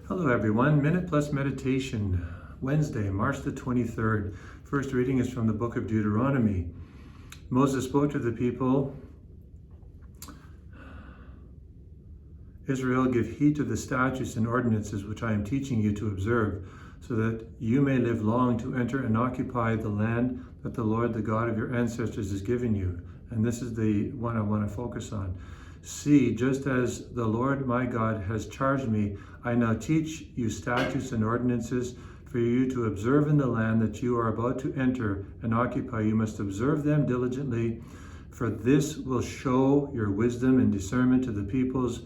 Hello everyone, Minute Plus Meditation, Wednesday, March the 23rd. First reading is from the book of Deuteronomy. Moses spoke to the people, Israel, give heed to the statutes and ordinances which I am teaching you to observe, so that you may live long to enter and occupy the land that the Lord, the God of your ancestors, has given you. And this is the one I want to focus on. See, just as the Lord my God has charged me, I now teach you statutes and ordinances for you to observe in the land that you are about to enter and occupy. You must observe them diligently, for this will show your wisdom and discernment to the peoples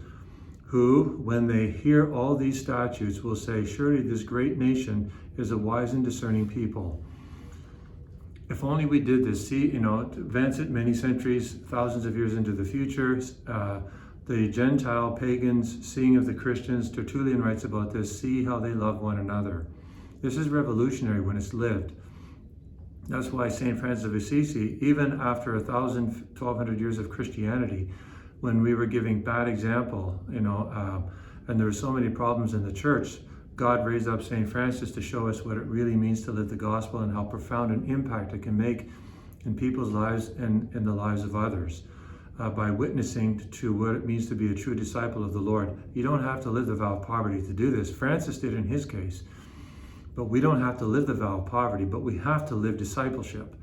who, when they hear all these statutes, will say, surely this great nation is a wise and discerning people. If only we did this, see, to advance it many centuries, thousands of years into the future, the Gentile pagans, seeing of the Christians, Tertullian writes about this, see how they love one another. This is revolutionary when it's lived. That's why St. Francis of Assisi, even after 1,200 years of Christianity, when we were giving bad example, and there were so many problems in the church, God raised up St. Francis to show us what it really means to live the gospel and how profound an impact it can make in people's lives and in the lives of others by witnessing to what it means to be a true disciple of the Lord. You don't have to live the vow of poverty to do this. Francis did in his case, but we don't have to live the vow of poverty, but we have to live discipleship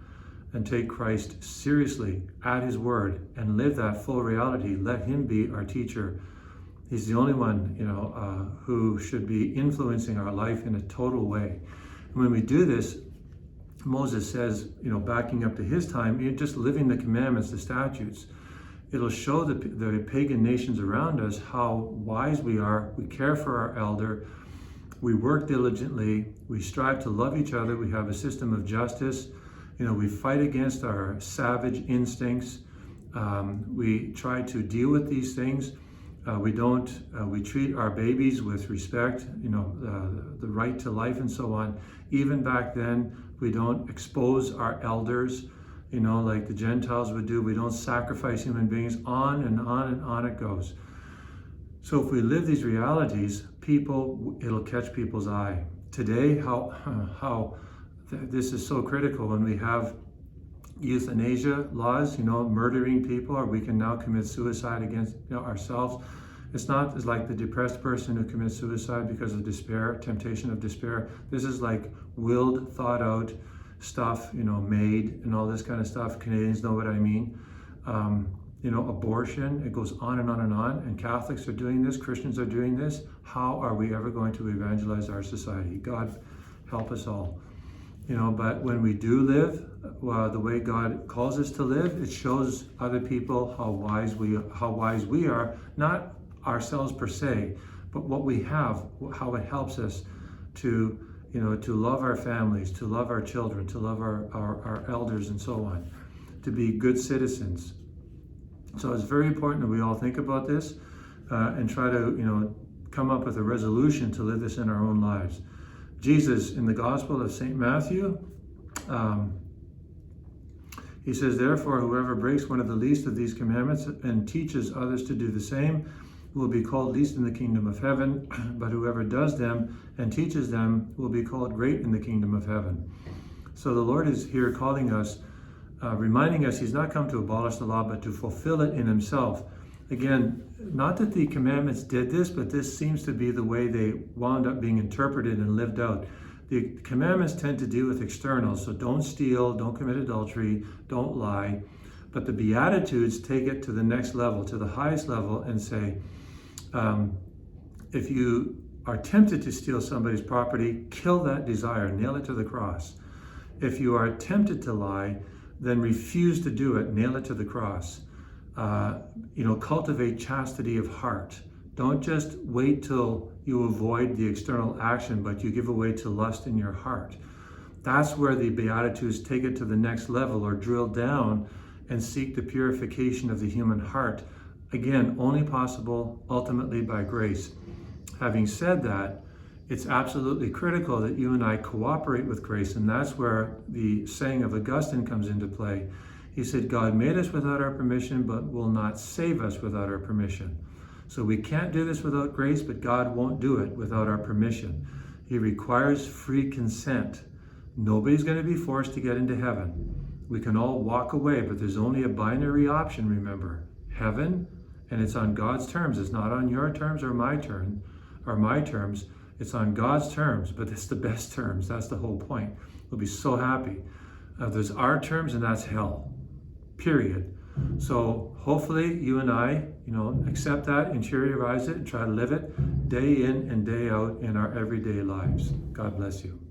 and take Christ seriously at his word and live that full reality. Let him be our teacher. He's the only one, who should be influencing our life in a total way. And when we do this, Moses says, backing up to his time, you're just living the commandments, the statutes. It'll show the pagan nations around us how wise we are. We care for our elder. We work diligently. We strive to love each other. We have a system of justice. We fight against our savage instincts. We try to deal with these things. We treat our babies with respect, the right to life and so on. Even back then, we don't expose our elders, like the Gentiles would do. We don't sacrifice human beings. On and on and on it goes. So if we live these realities, it'll catch people's eye. Today, how this is so critical when we have euthanasia laws, murdering people, or we can now commit suicide against ourselves. It's not like the depressed person who commits suicide because of despair, temptation of despair. This is like willed, thought out stuff, made and all this kind of stuff. Canadians know what I mean. Abortion, it goes on and on and on. And Catholics are doing this, Christians are doing this. How are we ever going to evangelize our society? God help us all. But when we do live the way God calls us to live, it shows other people how wise we are, not ourselves per se, but what we have, how it helps us to love our families, to love our children, to love our elders and so on, to be good citizens. So it's very important that we all think about this and try to, come up with a resolution to live this in our own lives. Jesus, in the Gospel of St. Matthew, he says, therefore, whoever breaks one of the least of these commandments and teaches others to do the same will be called least in the kingdom of heaven, but whoever does them and teaches them will be called great in the kingdom of heaven. So the Lord is here calling us, reminding us he's not come to abolish the law, but to fulfill it in himself. Again, not that the commandments did this, but this seems to be the way they wound up being interpreted and lived out. The commandments tend to deal with externals, so don't steal, don't commit adultery, don't lie. But the Beatitudes take it to the next level, to the highest level, and say, if you are tempted to steal somebody's property, kill that desire, nail it to the cross. If you are tempted to lie, then refuse to do it, nail it to the cross. Cultivate chastity of heart. Don't just wait till you avoid the external action, but you give away to lust in your heart. That's where the Beatitudes take it to the next level, or drill down and seek the purification of the human heart. Again, only possible ultimately by grace. Having said that, it's absolutely critical that you and I cooperate with grace, and that's where the saying of Augustine comes into play. He said, God made us without our permission, but will not save us without our permission. So we can't do this without grace, but God won't do it without our permission. He requires free consent. Nobody's going to be forced to get into heaven. We can all walk away, but there's only a binary option, remember. Heaven, and it's on God's terms. It's not on your terms or my terms. It's on God's terms, but it's the best terms. That's the whole point. We'll be so happy. There's our terms, and that's hell. Period. So hopefully you and I, accept that, interiorize it, and try to live it day in and day out in our everyday lives. God bless you.